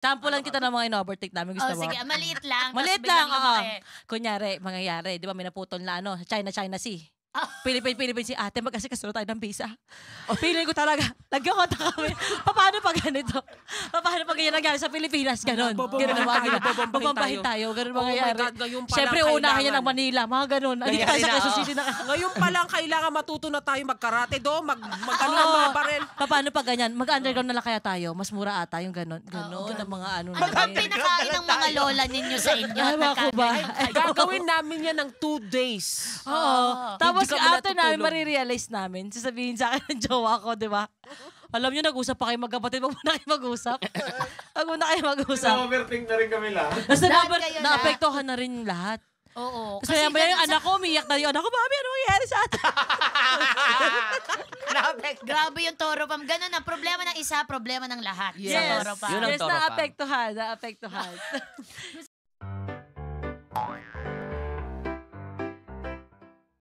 Sampulan kita ng mga in-overtake namin. Gusto mo? Sige, maliit lang. Maliit lang, Kunyari, mangyayari, di ba may naputol na China Sea. Philippine si ate, mag-asikaso tayo ng visa. Feeling ko talaga, nagkakonta kami. Paano pag ganito? Paano pag ganyan nangyari sa Pilipinas? Ganon. Babambahin tayo. Ganon mangyayari. Siyempre, unahin niya ng Manila. Mga ganon. Hindi tayo sa Quezon na. Ngayon pa lang kailangan matuto na tayo mag-karate do. Mag-ano mga baril. Paano pag ganyan? Mag-underground na lang kaya tayo. Mas mura ata yung ganon. Ganon ang mga ano. Ano bang pinakain ng mga lola ninyo sa inyo? Gagawin namin yan ng 2 days. Oo. Tapos after namin, marirealize namin, sasabihin sa akin ng jowa ko, di ba? Alam nyo, nag-usap pa kayo magkapatid. Wag muna kayo mag-usap. Wag muna kayo mag-usap. Na-overthink na rin kami lahat. Tapos na-apektuhan na rin lahat. Oo. Kasi yung anak ko, umiyak na yung anak ko, mami, ano mangyayari sa atin? Grabe yung Toro Pam. Ganun ang problema ng isa, problema ng lahat sa Toro Pam. Yes, na-apektuhan.